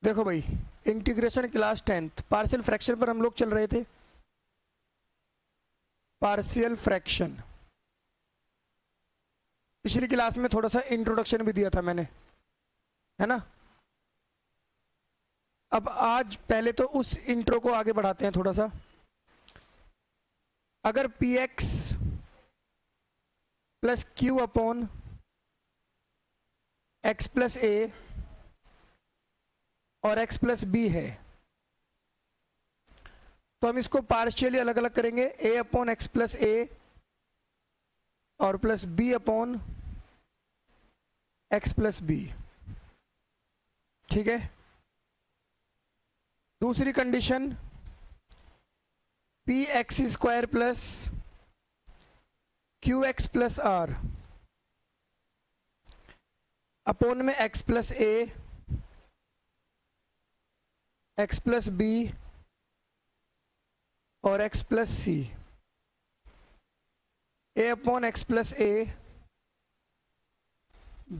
देखो भाई, integration class 10th partial fraction पर हम लोग चल रहे थे। पार्शियल फ्रैक्शन पिछली क्लास में थोड़ा सा इंट्रोडक्शन भी दिया था मैंने, है ना। अब आज पहले तो उस इंट्रो को आगे बढ़ाते हैं थोड़ा सा। अगर p x plus q upon x plus a और एक्स प्लस बी है तो हम इसको पार्शियली अलग अलग करेंगे, a upon x plus a और plus b upon x plus b. ठीक है। दूसरी condition p x square plus q x plus r upon में x plus a x plus b और x plus c. A upon x plus a,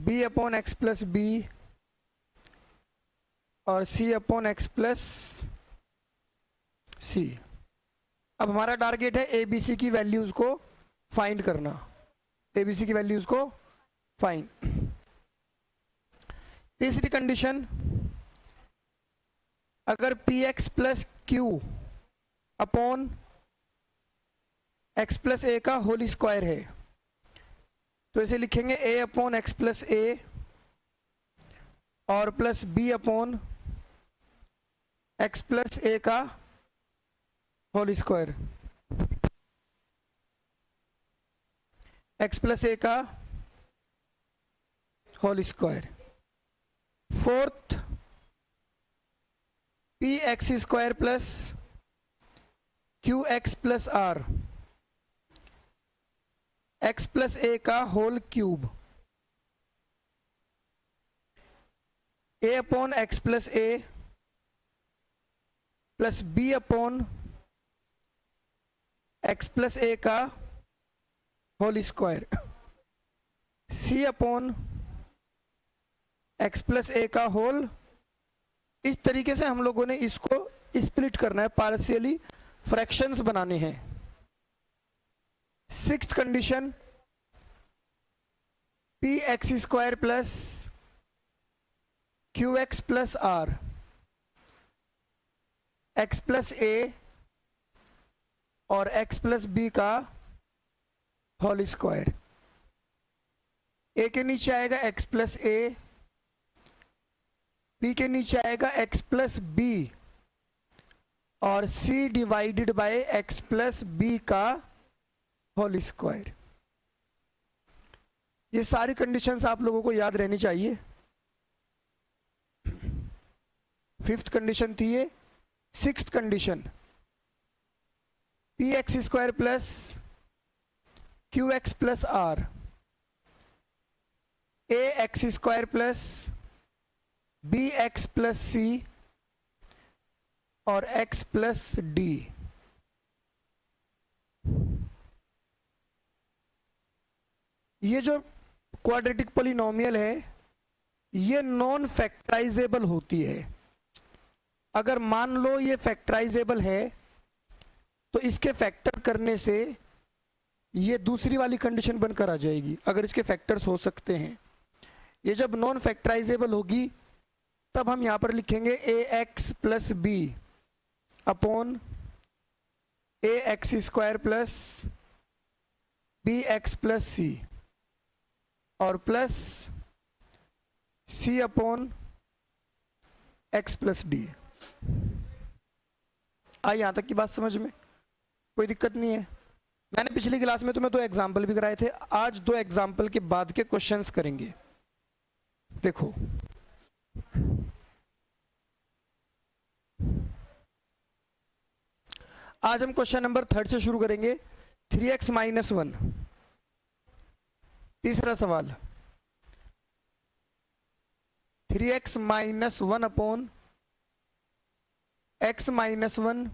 b upon x plus b और c upon x plus c. अब हमारा target है ABC की values को find करना। ABC की वैल्यूज को फाइंड। तीसरी कंडीशन, अगर p x plus q upon x plus a का होल स्क्वायर है तो इसे लिखेंगे a upon x plus a और plus b upon x plus a का whole square. X plus a का whole square. Fourth, p x square plus q x plus r x plus a का whole cube. A upon x plus a plus b upon x plus a का whole square. C upon x plus a का whole. इस तरीके से हम लोगों ने इसको स्प्लिट करना है, पार्शियली फ्रैक्शंस बनाने हैं। Sixth condition, p x square plus q x plus r x plus a और एक्स प्लस बी का होल स्क्वायर। ए के नीचे आएगा एक्स प्लस ए, बी के नीचे आएगा एक्स प्लस बी और c divided by x plus b का होल स्क्वायर। ये सारी कंडीशंस आप लोगों को याद रहनी चाहिए। फिफ्थ कंडीशन थी ये। Sixth condition, p x square plus q x plus r a x square plus b x plus c और एक्स प्लस डी। ये जो क्वाड्रेटिक पॉलिनोमियल है ये नॉन फैक्टराइजेबल होती है। अगर मान लो ये फैक्टराइजेबल है तो इसके फैक्टर करने से ये दूसरी वाली कंडीशन बनकर आ जाएगी, अगर इसके फैक्टर्स हो सकते हैं। ये जब नॉन फैक्टराइजेबल होगी तब हम यहां पर लिखेंगे a x plus b upon a x square plus b x plus c और plus c upon x plus d. आई यहां तक की बात समझ में? कोई दिक्कत नहीं है। मैंने पिछली क्लास में तुम्हें 2 एग्जाम्पल भी कराए थे, आज 2 एग्जाम्पल के बाद के क्वेश्चंस करेंगे। देखो, आज हम क्वेश्चन नंबर 3 से शुरू करेंगे। 3x minus 1। तीसरा सवाल, 3x minus 1 upon x minus 1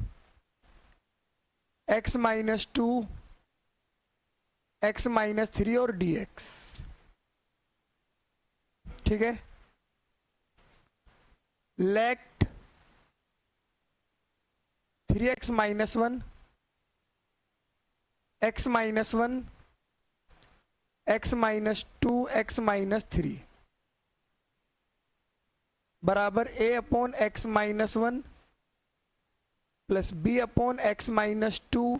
x minus 2 x minus 3 और dx। ठीक है। Let 3x minus 1 x minus 1 x minus 2 x minus 3 बराबर a upon x minus 1 plus b upon x minus 2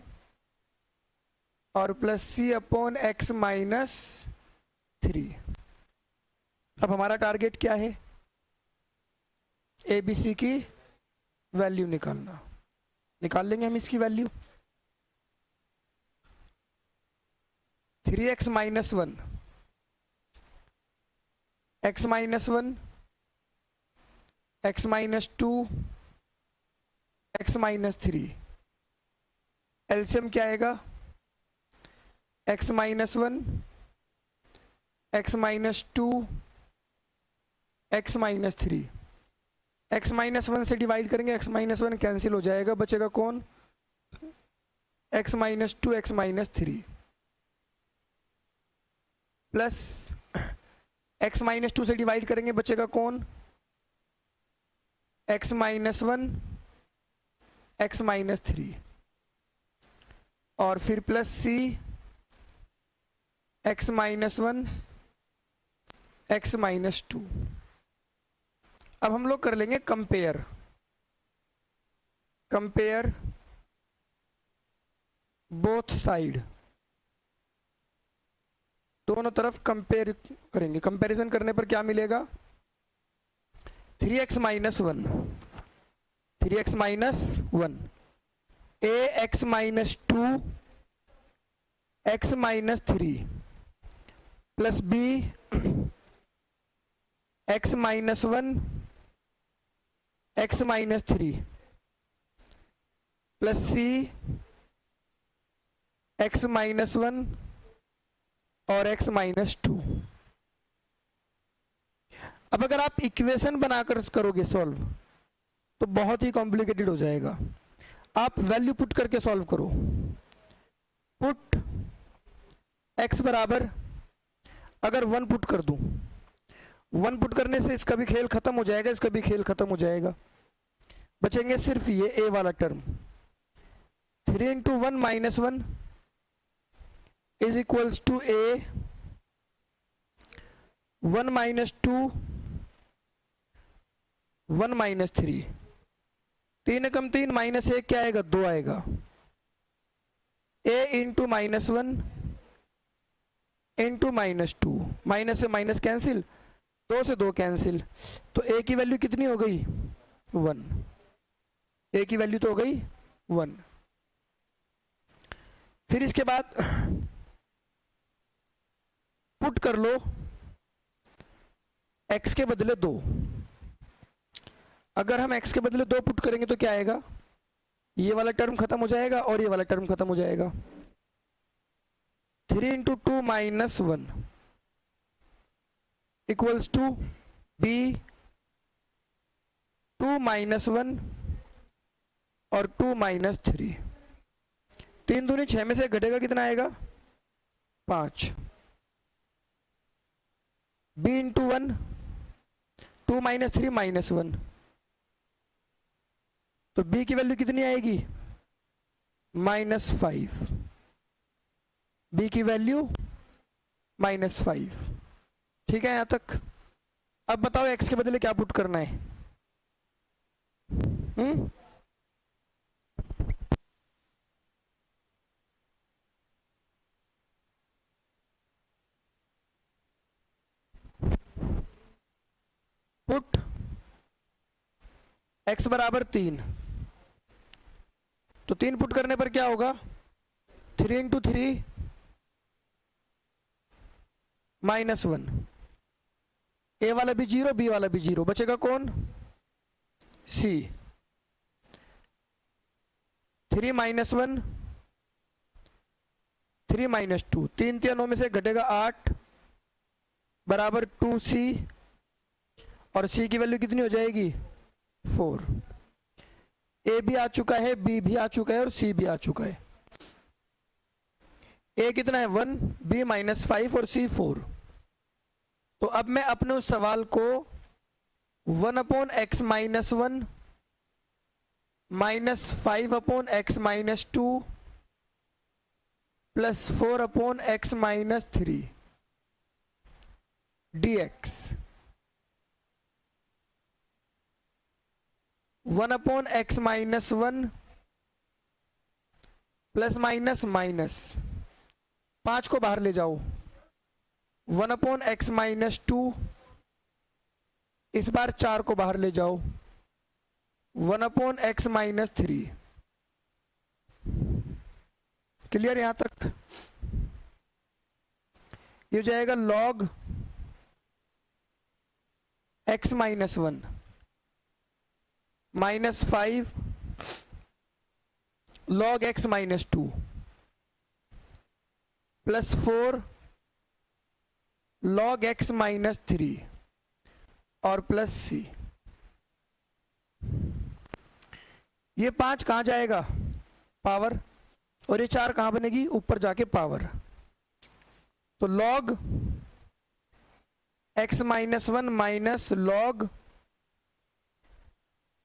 और plus c upon x minus 3। अब हमारा target क्या है? A B C की वैल्यू निकालना। निकाल लेंगे हम इसकी value. 3x minus 1 x minus 1 x minus 2 x minus 3। LCM क्या आएगा? x minus 1 x minus 2 x minus 3। x minus 1 से डिवाइड करेंगे, x माइनस 1 कैंसिल हो जाएगा, बचेगा कौन? x minus 2 x minus 3 plus x minus 2 से डिवाइड करेंगे, बचेगा कौन? x माइनस 1 x माइनस 3 और फिर plus c x minus 1 x minus 2। अब हम लोग कर लेंगे कंपेयर बोथ साइड, दोनों तरफ कंपेयर करेंगे। कंपैरिजन करने पर क्या मिलेगा? 3x minus 1 3x minus 1 ax minus 2 x minus 3 plus b x minus 1 x minus 3 plus c x minus 1 और x माइनस 2। अब अगर आप इक्वेशन बनाकर करोगे सॉल्व तो बहुत ही कॉम्प्लिकेटेड हो जाएगा। आप वैल्यू पुट करके सॉल्व करो। पुट x बराबर, अगर 1 पुट कर दूं, 1 पुट करने से इसका भी खेल खत्म हो जाएगा, इसका भी खेल खत्म हो जाएगा। बचेंगे सिर्फ ये a वाला term. 3 into 1 minus 1 is equals to a 1 minus 2 1 minus 3। 3 कम 3 माइनस 1 क्या आएगा? 2 आएगा। a into minus 1 into minus 2, minus से माइनस कैंसिल, 2 से 2 कैंसिल, तो a की वैल्यू कितनी हो गई? 1। a की वैल्यू तो हो गई 1। फिर इसके बाद पुट कर लो x के बदले 2। अगर हम x के बदले 2 पुट करेंगे तो क्या आएगा? ये वाला टर्म खत्म हो जाएगा और ये वाला टर्म खत्म हो जाएगा। 3 into 2 minus 1 equals to b 2 minus 1 और 2 माइनस 3। 3 दूनी 6 में से घटेगा कितना आएगा? 5। b इंटू 1 2 माइनस 3 माइनस 1, तो b की वैल्यू कितनी आएगी? माइनस 5। b की वैल्यू माइनस 5। ठीक है यहां तक? अब बताओ x के बदले क्या पुट करना है? पुट x बराबर 3, तो 3 पुट करने पर क्या होगा? 3 इंटू 3 माइनस 1, a वाला भी 0 b वाला भी 0, बचेगा कौन? c। 3 माइनस 1 3 माइनस 2, 3 3 9 में से घटेगा 8 बराबर 2c, और c की वैल्यू कितनी हो जाएगी? 4। a भी आ चुका है, b भी आ चुका है और c भी आ चुका है। a कितना है? 1, b माइनस 5 और c 4। तो अब मैं अपने उस सवाल को 1/x-1 -5/x-2 plus 4/x-3 dx 1/x-1 plus minus minus 5 को बाहर ले जाओ 1/x-2 इस बार 4 को बाहर ले जाओ 1/x-3 क्लियर यहां तक। ये हो जाएगा log x-1 -5 log x-2 plus 4 log x-3 और प्लस c। ये 5 कहां जाएगा पावर, और ये 4 कहां बनेगी ऊपर जाके पावर। तो log x-1 minus log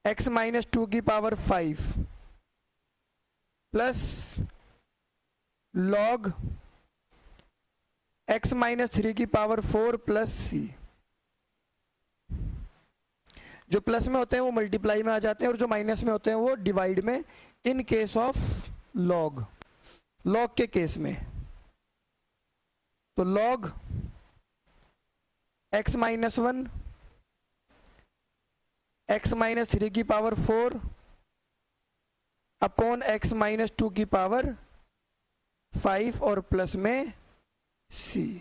x-2 की पावर 5 प्लस log x-3 की पावर 4 प्लस c। जो प्लस में होते हैं वो मल्टीप्लाई में आ जाते हैं और जो माइनस में होते हैं वो डिवाइड में, in case of log, log के केस में। तो log x-1 x-3 की पावर 4 अपॉन x-2 की पावर 5 और प्लस में c।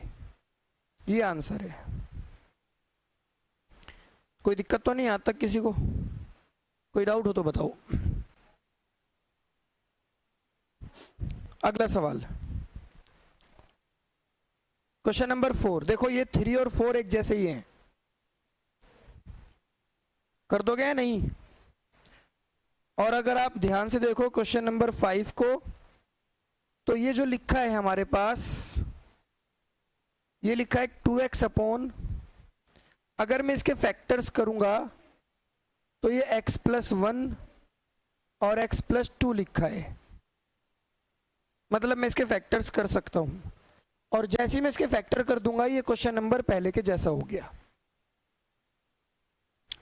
ये आंसर है। कोई दिक्कत तो नहीं यहां तक किसी को? कोई डाउट हो तो बताओ। अगला सवाल क्वेश्चन नंबर 4। देखो ये 3 और 4 एक जैसे ही हैं, कर दोगे या नहीं? और अगर आप ध्यान से देखो क्वेश्चन नंबर 5 को, तो ये जो लिखा है हमारे पास, ये लिखा है 2x अपॉन, अगर मैं इसके फैक्टर्स करूंगा तो ये x+1 और x+2 लिखा है, मतलब मैं इसके फैक्टर्स कर सकता हूं। और जैसे ही मैं इसके फैक्टर कर दूंगा ये क्वेश्चन नंबर पहले के जैसा हो गया।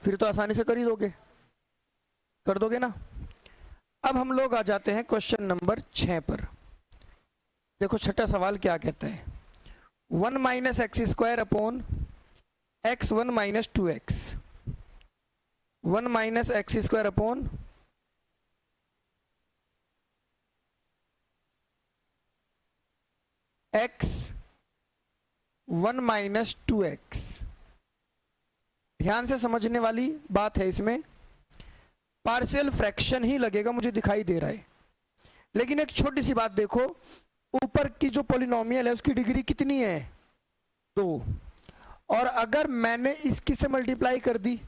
फिर तो आसानी से कर ही दोगे, कर दोगे ना। अब हम लोग आ जाते हैं क्वेश्चन नंबर 6 पर। देखो छठा सवाल क्या कहता है, 1 - x² upon x1 - 2x, 1 - x² upon x1 - 2x। ध्यान से समझने वाली बात है, इसमें पार्शियल फ्रैक्शन ही लगेगा, मुझे दिखाई दे रहा है। लेकिन एक छोटी सी बात देखो, ऊपर की जो पॉलिनोमियल है उसकी डिग्री कितनी है 2, और अगर मैंने इसकी से मल्टीप्लाई कर दी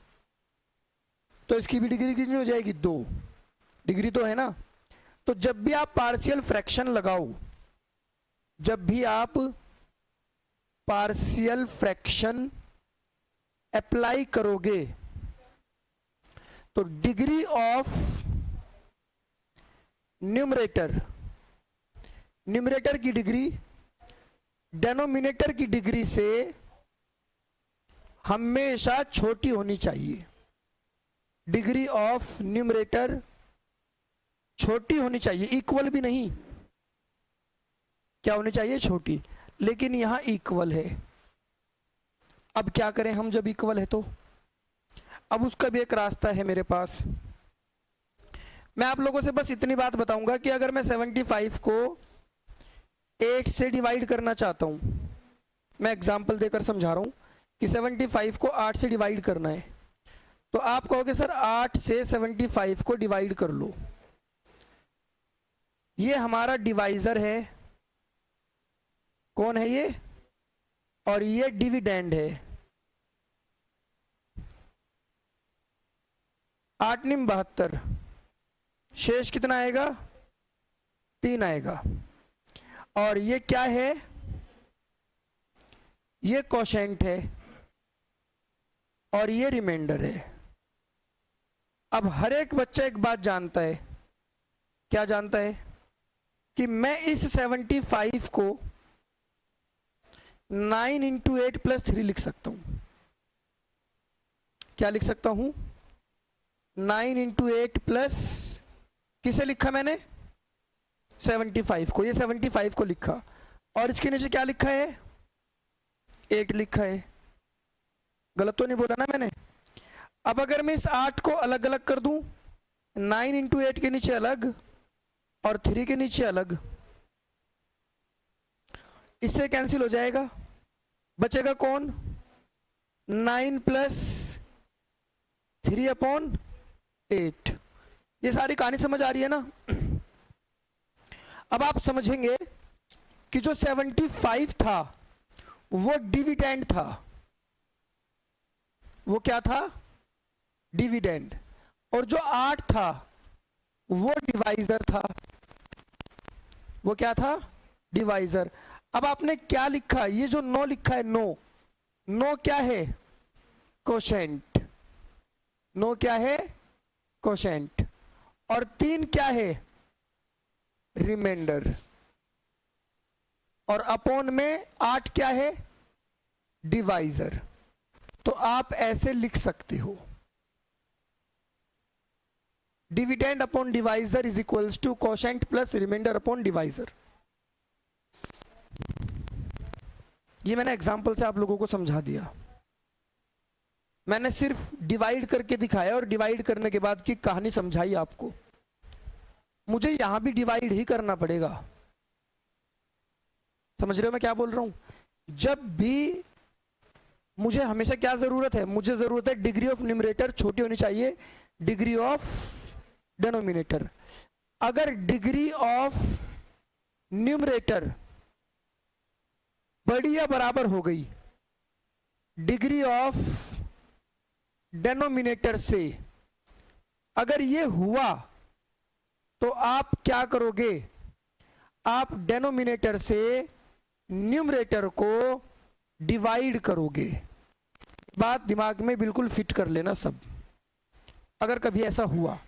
तो इसकी भी डिग्री कितनी हो जाएगी 2, डिग्री तो है ना। तो जब भी आप पार्शियल फ्रैक्शन लगाओ, जब भी आप पार्शियल फ्रैक्शन अप्लाई करोगे तो डिग्री ऑफ न्यूमरेटर, न्यूमरेटर की डिग्री डेनोमिनेटर की डिग्री से हमेशा छोटी होनी चाहिए। डिग्री ऑफ न्यूमरेटर छोटी होनी चाहिए, इक्वल भी नहीं, क्या होनी चाहिए छोटी। लेकिन यहां इक्वल है। अब क्या करें हम जब इक्वल है तो? अब उसका भी एक रास्ता है मेरे पास। मैं आप लोगों से बस इतनी बात बताऊंगा कि अगर मैं 75 को 8 से डिवाइड करना चाहता हूं, मैं एग्जांपल देकर समझा रहा हूं कि 75 को 8 से डिवाइड करना है, तो आप कहोगे सर 8 से 75 को डिवाइड कर लो। ये हमारा डिवाइजर है, कौन है ये, और ये डिविडेंड है। 8 निम 72, शेष कितना आएगा 3 आएगा। और ये क्या है, ये कोशेंट है, और ये रिमाइंडर है। अब हर एक बच्चा एक बात जानता है, क्या जानता है? कि मैं इस 75 को 9 इंटू 8 प्लस 3 लिख सकता हूं। क्या लिख सकता हूं? 9 इंटू 8 प्लस, किसे लिखा मैंने? 75 को। ये 75 को लिखा, और इसके नीचे क्या लिखा है? 8 लिखा है। गलत तो नहीं बोला ना मैंने? अब अगर मैं इस 8 को अलग अलग कर दूं, 9 इंटू 8 के नीचे अलग और 3 के नीचे अलग, इससे कैंसिल हो जाएगा। बचेगा कौन? 9 प्लस 3 अपॉन 8। ये सारी कहानी समझ आ रही है ना? अब आप समझेंगे कि जो 75 था वो डिविडेंड था। वो क्या था? डिविडेंड। और जो 8 था वो डिवाइजर था। वो क्या था? डिवाइजर। अब आपने क्या लिखा? ये जो 9 लिखा है, 9 क्या है? कोशेंट। 9 क्या है? कोशेंट। और 3 क्या है? रिमाइंडर। और अपॉन में 8 क्या है? डिवाइजर। तो आप ऐसे लिख सकते हो, dividend upon divisor is equals to quotient plus remainder upon divisor. ये मैंने एग्जांपल से आप लोगों को समझा दिया। मैंने सिर्फ डिवाइड करके दिखाया और डिवाइड करने के बाद की कहानी समझाई आपको। मुझे यहां भी डिवाइड ही करना पड़ेगा। समझ रहे हो मैं क्या बोल रहा हूं? जब भी मुझे हमेशा क्या जरूरत है? मुझे जरूरत है डिग्री ऑफ न्यूमरेटर छोटी होनी चाहिए डिग्री ऑफ डिनोमिनेटर। अगर डिग्री ऑफ न्यूमरेटर बड़ी या बराबर हो गई डिग्री ऑफ डेनोमिनेटर से, अगर ये हुआ तो आप क्या करोगे? आप डेनोमिनेटर से न्यूमरेटर को डिवाइड करोगे। बात दिमाग में बिल्कुल फिट कर लेना सब। अगर कभी ऐसा हुआ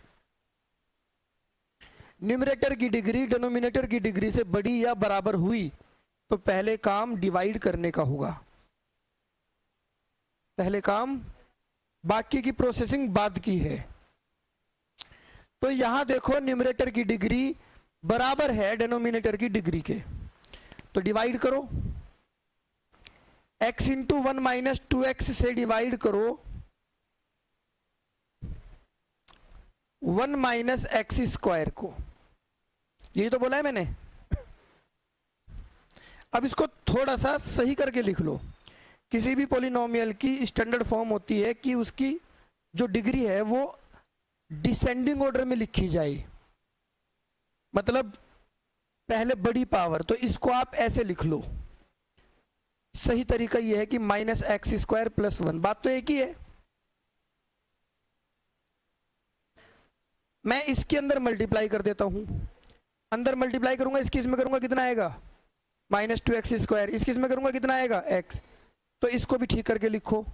न्यूमरेटर की डिग्री डेनोमिनेटर की डिग्री से बड़ी या बराबर हुई, तो पहले काम डिवाइड करने का होगा। पहले काम, बाकी की प्रोसेसिंग बाद की है। तो यहां देखो न्यूमरेटर की डिग्री बराबर है डेनोमिनेटर की डिग्री के, तो डिवाइड करो। x इंटू 1 माइनस 2x से डिवाइड करो 1 माइनस एक्स स्क्वायर को। यही तो बोला है मैंने। अब इसको थोड़ा सा सही करके लिख लो। किसी भी पॉलिनोमियल की स्टैंडर्ड फॉर्म होती है कि उसकी जो डिग्री है वो डिसेंडिंग ऑर्डर में लिखी जाए, मतलब पहले बड़ी पावर। तो इसको आप ऐसे लिख लो। सही तरीका यह है कि माइनस एक्स स्क्वायर प्लस 1। बात तो एक ही है। मैं इसके अंदर मल्टीप्लाई कर देता हूं। अंदर मल्टीप्लाई करूंगा, इसकी इसमें करूंगा, कितना आएगा? Minus 2x square. इसकी इसमें करूंगा, कितना आएगा? x। तो इसको भी ठीक करके लिखो,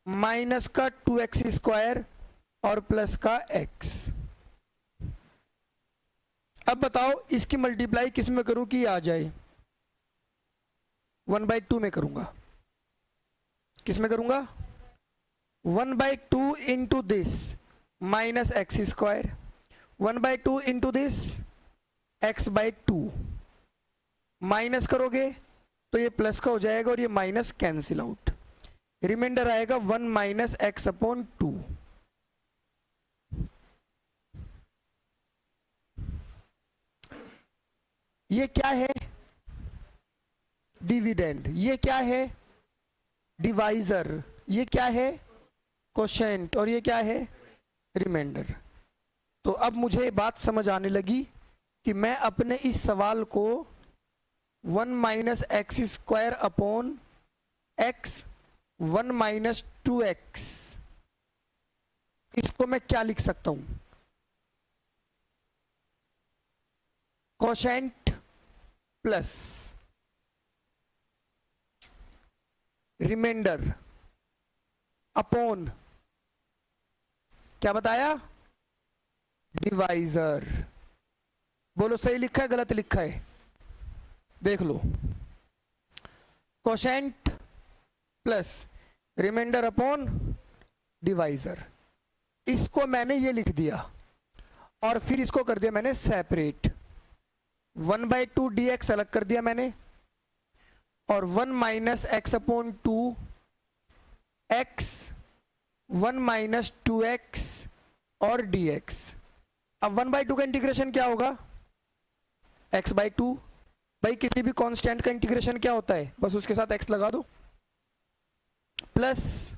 माइनस का 2x स्क्वायर और प्लस का x। अब बताओ इसकी मल्टीप्लाई किस में करूं कि आ जाए? 1/2 में करूंगा। किस में करूंगा? 1/2 into this minus x square, 1/2 into this x/2। Minus करोगे तो ये प्लस का हो जाएगा और ये माइनस कैंसिल आउट। रिमाइंडर आएगा 1 माइनस एक्स अपॉन 2। ये क्या है? डिविडेंड। ये क्या है? डिवाइजर। ये क्या है? कोशेंट। और ये क्या है? रिमाइंडर। तो अब मुझे बात समझ आने लगी कि मैं अपने इस सवाल को 1 minus x square upon x 1 minus 2x, इसको मैं क्या लिख सकता हूं? कोशेंट प्लस रिमाइंडर अपॉन, क्या बताया, डिवाइजर। बोलो सही लिखा है गलत लिखा है? देख लो, quotient plus remainder upon divisor, इसको मैंने ये लिख दिया और फिर इसको कर दिया मैंने सेपरेट। 1/2 dx अलग कर दिया मैंने, और 1 minus x upon 2 x 1 minus 2x और dx। अब 1/2 का इंटीग्रेशन क्या होगा, x/2। भाई किसी भी कांस्टेंट का इंटीग्रेशन क्या होता है, बस उसके साथ x लगा दो, plus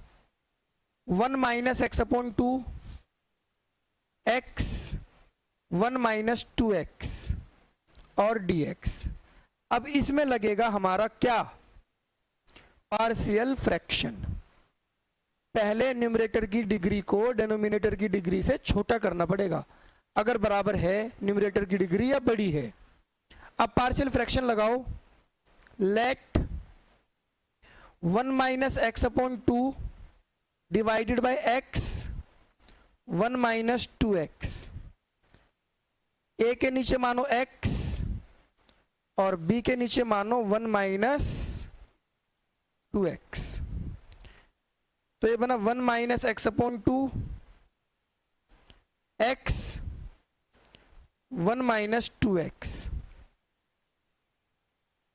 1 minus x upon 2 x 1 minus 2x और dx। अब इसमें लगेगा हमारा क्या, पार्शियल फ्रैक्शन। पहले न्यूमरेटर की डिग्री को डेनोमिनेटर की डिग्री से छोटा करना पड़ेगा, अगर बराबर है न्यूमरेटर की डिग्री या बड़ी है। अब पार्शियल फ्रैक्शन लगाओ, let 1 minus x upon 2 divided by x 1 minus 2x। a के नीचे मानो x और b के नीचे मानो 1 माइनस 2x। तो ये बना 1 minus x upon 2 x 1 minus 2x।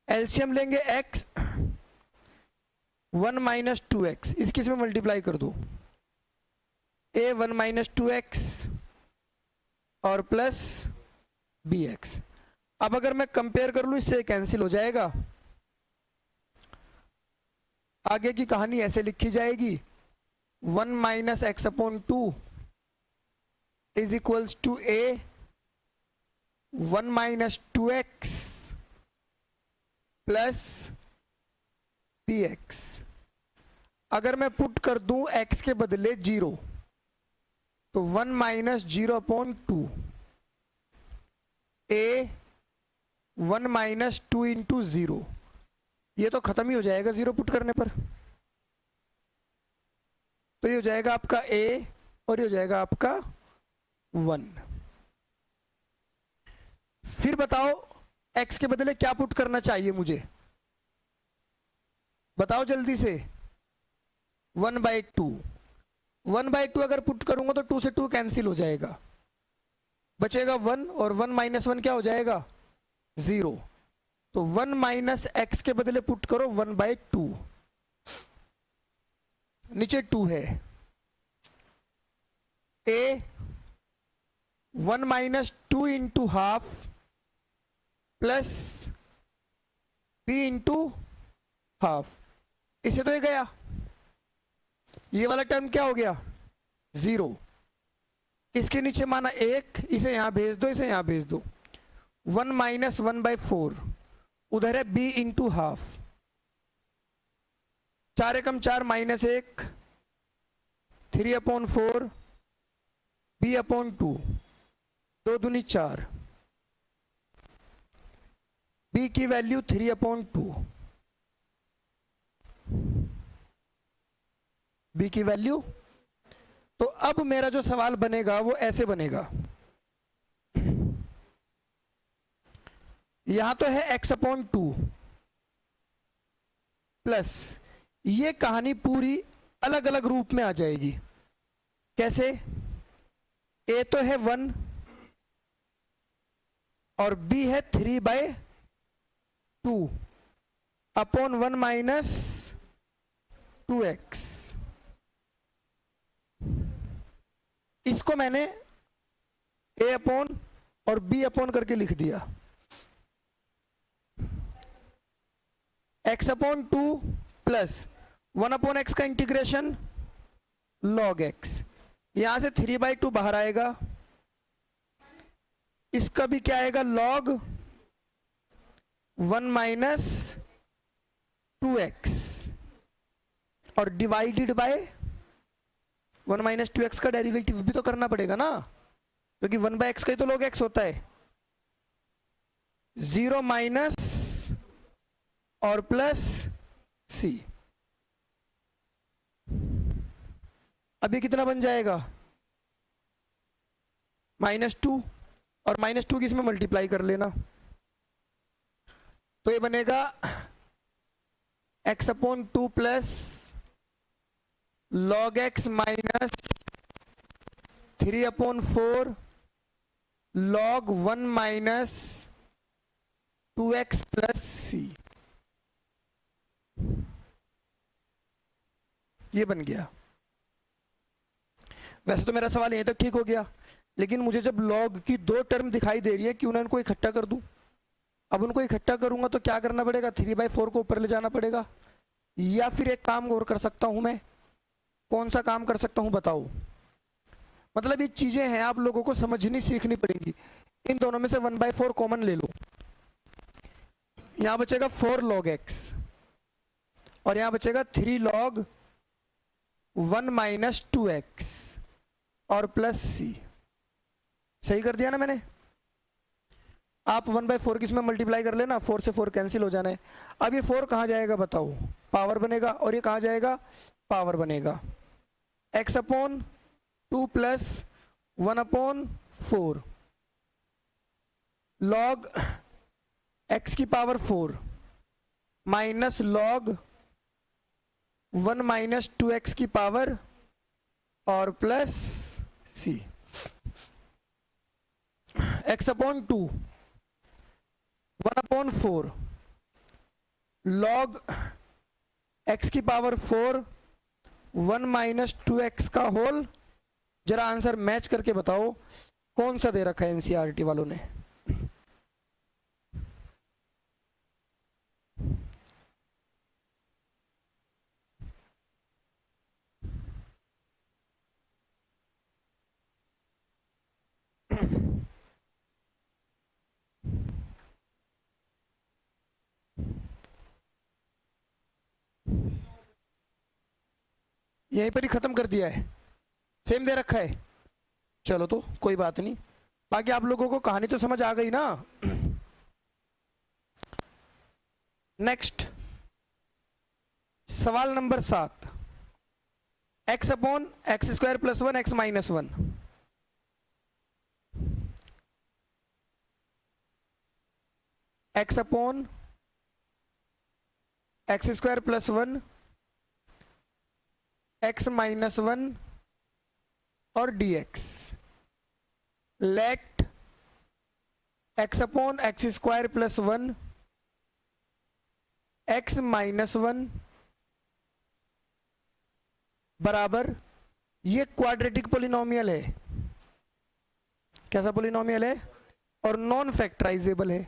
LCM लेंगे x 1 माइनस 2x, इसकी इसमें मल्टीप्लाई कर दो, a 1 माइनस 2x और प्लस bx। अब अगर मैं कंपेयर कर लूं, इससे कैंसिल हो जाएगा। आगे की कहानी ऐसे लिखी जाएगी, 1 minus x upon 2 is equals to a 1 minus 2x plus px। अगर मैं पुट कर दूं x के बदले 0, तो 1 minus 0 upon 2 a 1 minus 2 into 0। ये तो खत्म ही हो जाएगा 0 पुट करने पर, तो ये हो जाएगा आपका a और ये हो जाएगा आपका 1। फिर बताओ x के बदले क्या पुट करना चाहिए मुझे, बताओ जल्दी से। 1/2, 1/2 अगर पुट करूंगा तो 2 से 2 कैंसिल हो जाएगा, बचेगा 1 और 1 माइनस 1 क्या हो जाएगा, 0। तो 1 माइनस एक्स के बदले पुट करो 1/2, नीचे 2 है, a 1 minus 2 into half plus b into half. इसे तो ये गया, ये वाला टर्म क्या हो गया, 0। इसके नीचे माना 1, इसे यहां भेज दो, इसे यहां भेज दो। 1 माइनस 1/4, उधर है b इंटू हाफ, 4 एकम 4 माइनस 1, 3/4 b/2, 2 दूनी 4, b की वैल्यू 3/2, b की वैल्यू। तो अब मेरा जो सवाल बनेगा वो ऐसे बनेगा, यहां तो है x/2 प्लस, ये कहानी पूरी अलग अलग रूप में आ जाएगी। कैसे, a तो है 1 और b है 3/2 अपॉन 1 माइनस 2x। इसको मैंने a अपॉन और b अपॉन करके लिख दिया, x/2 प्लस 1/x का इंटीग्रेशन log x। यहां से 3/2 बाहर आएगा, इसका भी क्या आएगा, log 1 माइनस 2x और डिवाइडेड बाय 1 माइनस 2x का डेरिवेटिव भी तो करना पड़ेगा ना, क्योंकि 1/x का ही तो log x होता है। 0 माइनस और प्लस c। अब ये कितना बन जाएगा, -2, और -2 की इसमें मल्टीप्लाई कर लेना, तो ये बनेगा x/2 plus log x minus 3/4 log 1 minus 2x plus c, ये बन गया। वैसे तो मेरा सवाल यहीं तक ठीक हो गया, लेकिन मुझे जब log की दो टर्म दिखाई दे रही है, क्यों ना इनको इकट्ठा कर दूं। अब उनको इकट्ठा करूंगा तो क्या करना पड़ेगा, 3/4 को ऊपर ले जाना पड़ेगा, या फिर एक काम और कर सकता हूं मैं। कौन सा काम कर सकता हूं बताओ। मतलब ये चीजें हैं, आप लोगों को समझनी सीखनी पड़ेंगी। इन दोनों में से 1/4 कॉमन ले लो, यहां बचेगा 4 log x और यहां बचेगा 3 log 1 माइनस 2x और प्लस c। सही कर दिया ना मैंने। आप 1/4 किस में मल्टीप्लाई कर लेना, 4 से 4 कैंसिल हो जाना है। अब ये 4 कहां जाएगा बताओ, पावर बनेगा, और ये कहां जाएगा, पावर बनेगा। x/2 प्लस 1/4 log x की power 4 minus log 1 minus 2x की पावर और plus c। x/2 1/4 log x की पावर 4 1 माइनस 2x का होल। जरा आंसर मैच करके बताओ कौन सा दे रखा है एनसीईआरटी वालों ने। यहीं पर ही खत्म कर दिया है, सेम दे रखा है। चलो तो कोई बात नहीं, बाकी आप लोगों को कहानी तो समझ आ गई ना। नेक्स्ट सवाल नंबर 7, x/x² plus 1 x minus 1। x/x² plus 1 x minus 1 और dx। Let x/x² plus 1 x minus 1 बराबर, ये क्वाड्रेटिक पोलिनोमियल है। कैसा पोलिनोमियल है, और नॉन फैक्टराइजेबल है।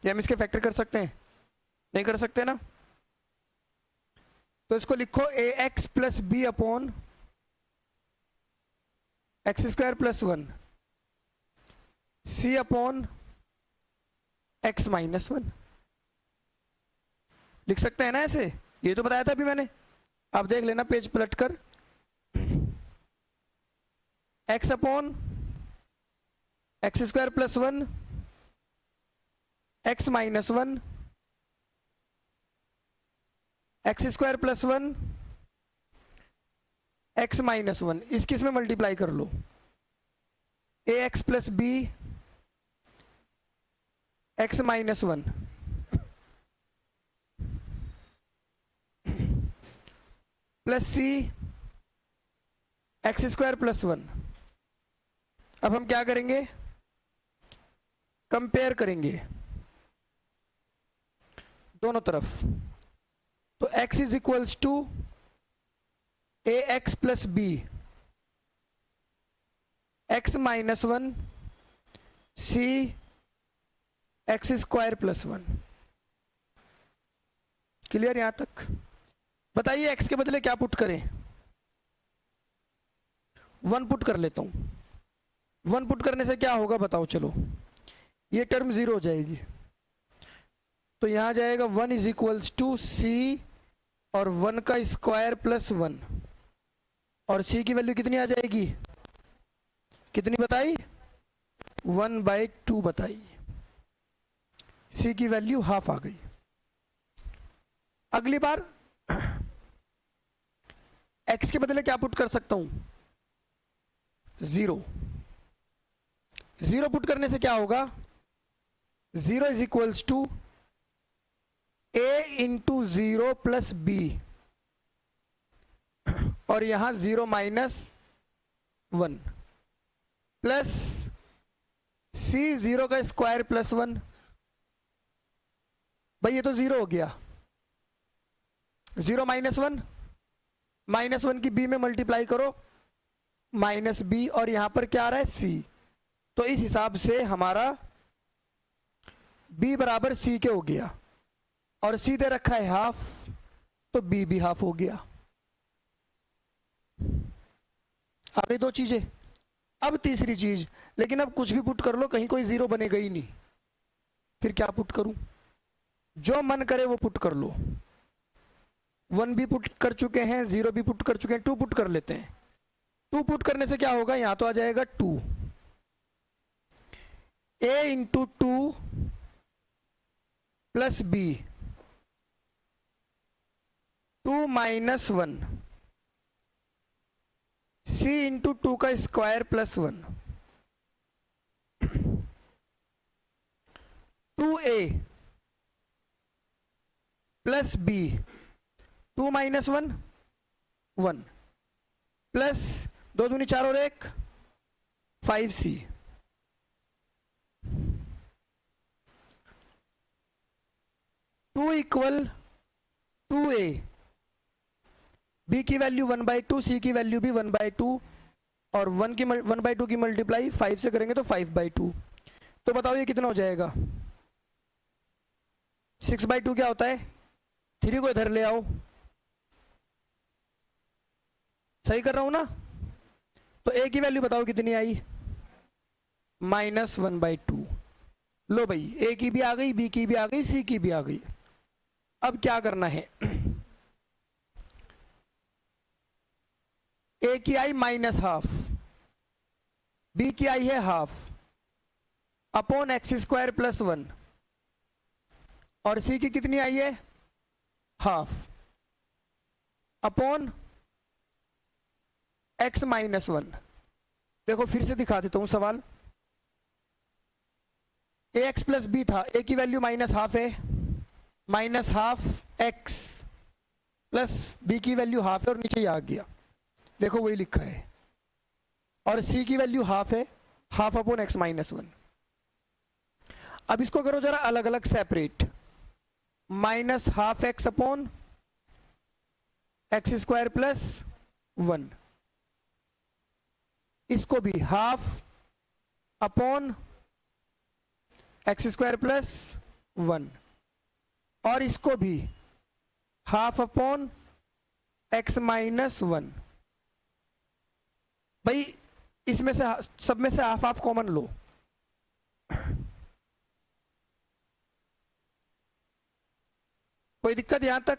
ये हम इसके फैक्टर कर सकते हैं, नहीं कर सकते ना। तो इसको लिखो ax plus b upon x² plus 1 c upon x minus 1। लिख सकते हैं ना ऐसे, ये तो बताया था अभी मैंने। आप देख लेना पेज पलट कर। x upon x² plus 1 x minus 1 x² plus 1 x minus 1, इसकी इसमें मल्टीप्लाई कर लो। ax plus b x minus 1 plus c x² plus 1। अब हम क्या करेंगे, कंपेयर करेंगे दोनों तरफ। तो x is equals to ax plus b x minus 1 c x² plus 1। Clear यहां तक। बताइए x के बदले क्या पुट करें। 1 पुट कर लेता हूं। 1 पुट करने से क्या होगा बताओ। चलो ये टर्म 0 हो जाएगी, तो यहां जाएगा 1 इज इक्वल्स टू सी और 1 का स्क्वायर प्लस 1, और c की वैल्यू कितनी आ जाएगी, कितनी बताई, 1/2 बताई। c की वैल्यू हाफ आ गई। अगली बार x के बदले क्या पुट कर सकता हूं, 0। 0 पुट करने से क्या होगा, 0 is equals to a into 0 plus b, और यहां 0 माइनस 1 प्लस c 0 का स्क्वायर प्लस 1। भाई ये तो 0 हो गया, 0 माइनस 1, माइनस 1 की b में मल्टीप्लाई करो, माइनस b, और यहां पर क्या आ रहा है, c। तो इस हिसाब से हमारा b बराबर c के हो गया, और c दे रखा है हाफ, तो b भी हाफ हो गया। आ गई दो चीजें। अब तीसरी चीज, लेकिन अब कुछ भी पुट कर लो, कहीं कोई 0 बनेगा ही नहीं, फिर क्या पुट करूं, जो मन करे वो पुट कर लो। 1 भी पुट कर चुके हैं, 0 भी पुट कर चुके हैं, 2 पुट कर लेते हैं। 2 पुट करने से क्या होगा, यहां तो आ जाएगा 2, a into 2 plus b, 2 minus 1, c into 2 का square plus 1, 2a plus b, 2 minus 1 1, plus 2 दूनी 4 और 1 5c, to equal 2a, b की वैल्यू 1/2, c की वैल्यू भी 1/2, और 1/2 की मल्टीप्लाई 5 से करेंगे तो 5/2। तो बताओ ये कितना हो जाएगा, 6/2 क्या होता है, 3 को इधर ले आओ, सही कर रहा हूं ना। तो a की वैल्यू बताओ कितनी आई, -1/2। लो भाई, a की भी आ गई, b की भी आ गई, c की भी आ गई। अब क्या करना है, a की आई -हाफ, b की आई है हाफ, अपॉन x² प्लस 1, और c की कितनी आई है, हाफ, अपॉन x -1। देखो फिर से दिखा देता हूं सवाल, ax प्लस b था, a की वैल्यू -हाफ है, -हाफ x प्लस b की वैल्यू हाफ है, और नीचे ही आ गया, देखो वही लिखा है, और c की वैल्यू हाफ है, हाफ अपॉन x -1। अब इसको करो जरा अलग अलग separate, -half x upon x² plus 1, इसको भी हाफ अपॉन x² प्लस 1, और इसको भी हाफ अपॉन x -1। भाई इसमें से सब में से हाफ हाफ कॉमन लो, कोई दिक्कत यहां तक।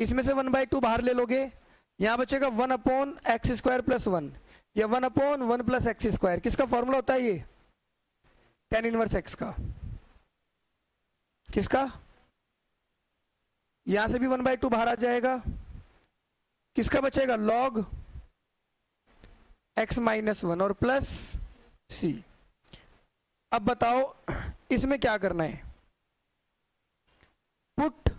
इसमें से 1/2 बाहर ले लोगे, यहां बचेगा 1/x² प्लस 1, या 1/1 प्लस x²। किसका फॉर्मूला होता है ये, tan इनवर्स x का। किसका, यहां से भी 1/2 बाहर आ जाएगा, किसका बचेगा, log x -1 और प्लस c। अब बताओ इसमें क्या करना है, पुट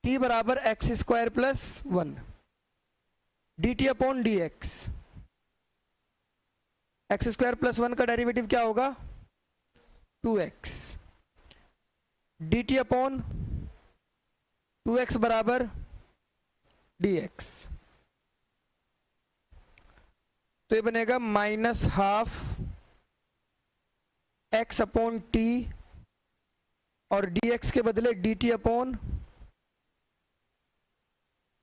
t बराबर x² plus 1 dt upon dx, x² plus 1 का डेरिवेटिव क्या होगा, 2x, dt अपॉन 2x बराबर dx। तो ये बनेगा -हाफ x अपॉन t, और dx के बदले dt अपॉन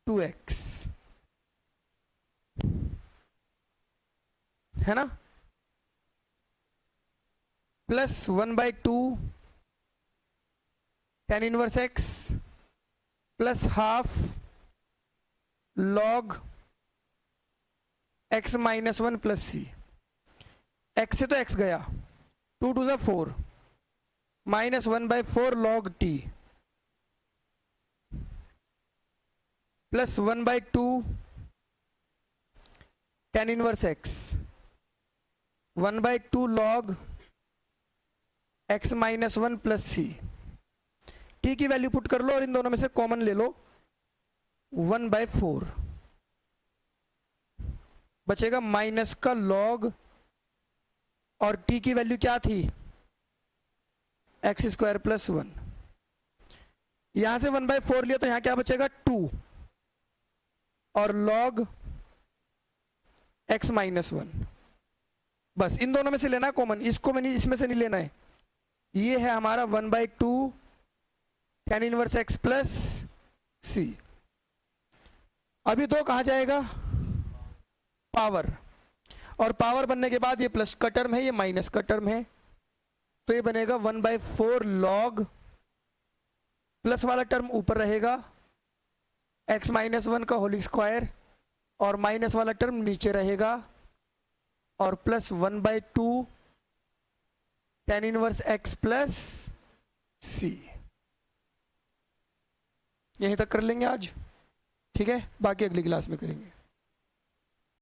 2x, है ना, plus 1/2 tan inverse x plus half log x -1 plus c। x से तो x गया, 2 2 = 4, -1/4 log t plus 1/2 tan inverse x, 1/2 log x minus 1 plus c. T की value put कर लो और इन दोनों में से कॉमन ले लो, 1/4 बचेगा माइनस का लॉग, और टी की वैल्यू क्या थी, एक्स स्क्वायर प्लस 1। यहां से 1/4 लिया तो यहां क्या बचेगा 2 और लॉग x माइनस 1। बस इन दोनों में से लेना है कॉमन, इसको में नहीं, इसमें से नहीं लेना है। ये है हमारा 1/2 tan इनवर्स x प्लस सी। अभी 2 कहां जाएगा, पावर, और पावर बनने के बाद ये प्लस का टर्म है, ये माइनस का टर्म है, तो ये बनेगा 1/4 लॉग, प्लस वाला टर्म ऊपर रहेगा x माइनस 1 का होल स्क्वायर, और माइनस वाला टर्म नीचे रहेगा, और plus 1/2 tan inverse x plus c. यहीं तक कर लेंगे आज, ठीक है, बाकी अगली क्लास में करेंगे।